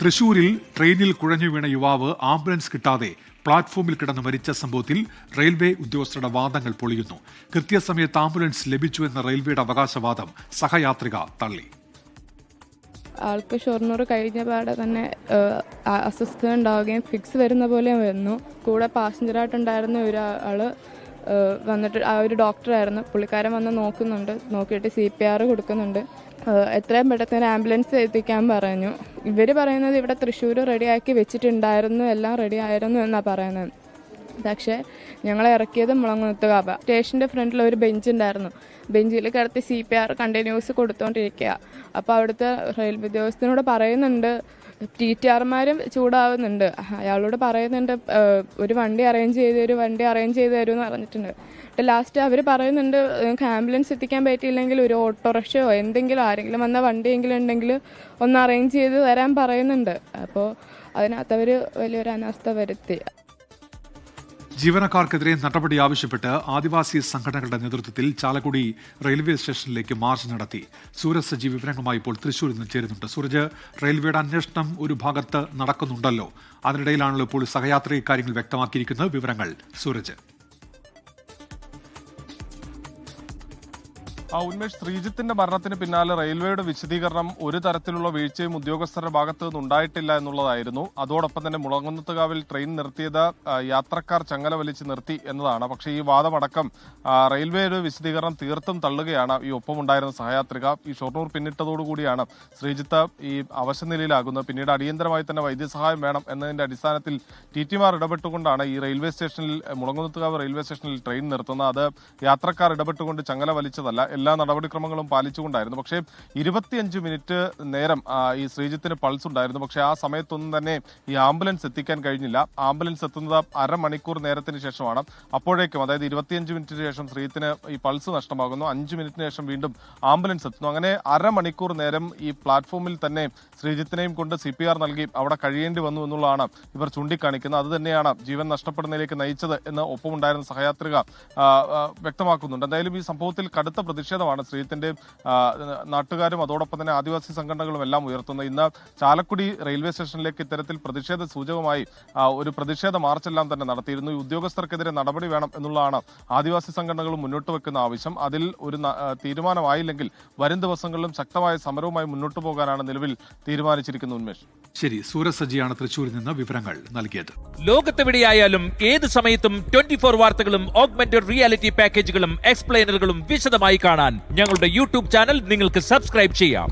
തൃശൂരിൽ ട്രെയിനിൽ കുഴഞ്ഞു വീണ യുവാവ് ആംബുലൻസ് കിട്ടാതെ പ്ലാറ്റ്ഫോമിൽ കിടന്ന് മരിച്ച സംഭവത്തിൽ റെയിൽവേ ഉദ്യോഗസ്ഥരുടെ വാദങ്ങൾ പൊളിയുന്നു. കൃത്യസമയത്ത് ആംബുലൻസ് ലഭിച്ചു എന്ന റെയിൽവേയുടെ അവകാശവാദം സഹയാത്രിക തള്ളി. ആൾക്ക് ഷൊർണൂർ കഴിഞ്ഞ പാടെ തന്നെ അസ്വസ്ഥത ഉണ്ടാവുകയും ഫിക്സ് വരുന്ന പോലെ വന്നു. കൂടെ പാസഞ്ചറായിട്ടുണ്ടായിരുന്ന ഒരാൾ വന്നിട്ട് ആ ഒരു ഡോക്ടറായിരുന്നു. പുള്ളിക്കാരൻ വന്ന് നോക്കിയിട്ട് CPR കൊടുക്കുന്നുണ്ട്. എത്രയും പെട്ടെന്ന് ആംബുലൻസ് എത്തിക്കാൻ പറഞ്ഞു. ഇവർ പറയുന്നത് ഇവിടെ തൃശ്ശൂർ റെഡിയാക്കി വെച്ചിട്ടുണ്ടായിരുന്നു, എല്ലാം റെഡി ആയിരുന്നു എന്നാണ് പറയുന്നത്. പക്ഷേ ഞങ്ങളെ ഇറക്കിയത് മുളങ്ങുന്നത്തുകാവ് സ്റ്റേഷൻ്റെ ഫ്രണ്ടിൽ ഒരു ബെഞ്ച് ഉണ്ടായിരുന്നു. ബെഞ്ചിൽ കിടത്തി CPR കണ്ടിന്യൂസ് കൊടുത്തുകൊണ്ടിരിക്കുക. അപ്പോൾ അവിടുത്തെ റെയിൽവേ ഉദ്യോഗസ്ഥനോട് പറയുന്നുണ്ട്, TTRമാരും ചൂടാവുന്നുണ്ട്. അയാളോട് പറയുന്നുണ്ട് ഒരു വണ്ടി അറേഞ്ച് ചെയ്ത് തരുമെന്ന് പറഞ്ഞിട്ടുണ്ട്. ലാസ്റ്റ് അവർ പറയുന്നുണ്ട് നിങ്ങൾക്ക് ആംബുലൻസ് എത്തിക്കാൻ പറ്റിയില്ലെങ്കിൽ ഒരു ഓട്ടോറിക്ഷയോ എന്തെങ്കിലും ആരെങ്കിലും വന്ന വണ്ടിയെങ്കിലും ഉണ്ടെങ്കിൽ ഒന്ന് അറേഞ്ച് ചെയ്ത് തരാൻ പറയുന്നുണ്ട്. അപ്പോൾ അതിനകത്ത് അവർ വലിയൊരു അനാസ്ഥ വരുത്തി. ജീവനക്കാർക്കെതിരെ നടപടി ആവശ്യപ്പെട്ട് ആദിവാസി സംഘടനകളുടെ നേതൃത്വത്തിൽ ചാലക്കുടി റെയിൽവേ സ്റ്റേഷനിലേക്ക് മാർച്ച് നടത്തി. സൂരജ് സജി വിവരങ്ങളുമായി ഇപ്പോൾ തൃശ്ശൂരിൽ നിന്ന് ചേരുന്നുണ്ട്. സൂരജ്, റെയിൽവേയുടെ അന്വേഷണം ഒരു ഭാഗത്ത് നടക്കുന്നുണ്ടല്ലോ, അതിനിടയിലാണല്ലോ ഇപ്പോൾ സഹയാത്രി ഇക്കാര്യങ്ങൾ വ്യക്തമാക്കിയിരിക്കുന്നത്. വിവരങ്ങൾ സൂരജ്. ഉന്മേഷ്, ശ്രീജിത്തിന്റെ മരണത്തിന് പിന്നാലെ റെയിൽവേയുടെ വിശദീകരണം ഒരു തരത്തിലുള്ള വീഴ്ചയും ഉദ്യോഗസ്ഥരുടെ ഭാഗത്തു നിന്നുണ്ടായിട്ടില്ല എന്നുള്ളതായിരുന്നു. അതോടൊപ്പം തന്നെ മുളങ്ങുന്നത്തുകാവിൽ ട്രെയിൻ നിർത്തിയത് യാത്രക്കാർ ചങ്ങല വലിച്ച് നിർത്തി എന്നതാണ്. പക്ഷേ ഈ വാദമടക്കം റെയിൽവേയുടെ വിശദീകരണം തീർത്തും തള്ളുകയാണ് ഈ ഒപ്പമുണ്ടായിരുന്ന സഹയാത്രിക. ഈ ഷൊർണൂർ പിന്നിട്ടതോടുകൂടിയാണ് ശ്രീജിത്ത് ഈ അവശനിലയിലാകുന്നത്. പിന്നീട് അടിയന്തരമായി തന്നെ വൈദ്യസഹായം വേണം എന്നതിന്റെ അടിസ്ഥാനത്തിൽ TTമാർ ഇടപെട്ടുകൊണ്ടാണ് ഈ റെയിൽവേ സ്റ്റേഷനിൽ മുളങ്ങുന്നത്തുകാവ് റെയിൽവേ സ്റ്റേഷനിൽ ട്രെയിൻ നിർത്തുന്നത്. അത് യാത്രക്കാർ ഇടപെട്ടുകൊണ്ട് ചങ്ങല വലിച്ചതല്ല, എല്ലാ നടപടിക്രമങ്ങളും പാലിച്ചുകൊണ്ടായിരുന്നു. പക്ഷേ 25 മിനിറ്റ് നേരം ഈ ശ്രീജിത്തിന് പൾസ് ഉണ്ടായിരുന്നു. പക്ഷേ ആ സമയത്തൊന്നും തന്നെ ഈ ആംബുലൻസ് എത്തിക്കാൻ കഴിഞ്ഞില്ല. ആംബുലൻസ് എത്തുന്നത് അരമണിക്കൂർ നേരത്തിന് ശേഷമാണ്. അപ്പോഴേക്കും, അതായത് 25 മിനിറ്റിന് ശേഷം ശ്രീജിത്തിന് ഈ പൾസ് നഷ്ടമാകുന്നു. 5 മിനിറ്റിന് ശേഷം വീണ്ടും ആംബുലൻസ് എത്തുന്നു. അങ്ങനെ അരമണിക്കൂർ നേരം ഈ പ്ലാറ്റ്ഫോമിൽ തന്നെ ശ്രീജിത്തിനെയും കൊണ്ട് CPR നൽകി അവിടെ കഴിയേണ്ടി വന്നു എന്നുള്ളതാണ് ഇവർ ചൂണ്ടിക്കാണിക്കുന്നത്. അത് തന്നെയാണ് ജീവൻ നഷ്ടപ്പെടുന്നതിലേക്ക് നയിച്ചത് എന്ന് ഒപ്പമുണ്ടായിരുന്ന സഹയാത്രിക വ്യക്തമാക്കുന്നുണ്ട്. എന്തായാലും ഈ സംഭവത്തിൽ കടുത്ത പ്രതിഷേധമാണ് ശ്രീജിത്തിന്റെ നാട്ടുകാരും അതോടൊപ്പം തന്നെ ആദിവാസി സംഘടനകളും എല്ലാം ഉയർത്തുന്നത്. ഇന്ന് ചാലക്കുടി റെയിൽവേ സ്റ്റേഷനിലേക്ക് ഇത്തരത്തിൽ പ്രതിഷേധ സൂചകമായി ഒരു പ്രതിഷേധ മാർച്ചെല്ലാം തന്നെ നടത്തിയിരുന്നു. ഈ ഉദ്യോഗസ്ഥർക്കെതിരെ നടപടി വേണം എന്നുള്ളതാണ് ആദിവാസി സംഘടനകളും മുന്നോട്ട് വെക്കുന്ന ആവശ്യം. അതിൽ ഒരു തീരുമാനമായില്ലെങ്കിൽ വരും ദിവസങ്ങളിലും ശക്തമായ സമരവുമായി മുന്നോട്ട് പോകാനാണ് നിലവിൽ തീരുമാനിച്ചിരിക്കുന്നത്. ഉന്മേഷ്, ശരി. സൂരജ് സജിയാണ് തൃശ്ശൂരിൽ നിന്ന് വിവരങ്ങൾ നൽകിയത്. ലോകത്തെവിടെയായാലും ഏത് സമയത്തും 24 വാർത്തകളും ഓഗ്മെന്റഡ് റിയാലിറ്റി പാക്കേജുകളും എക്സ്പ്ലെയിനറുകളും വിശദമായി കാണാൻ ഞങ്ങളുടെ YouTube ചാനൽ നിങ്ങൾക്ക് സബ്സ്ക്രൈബ് ചെയ്യാം.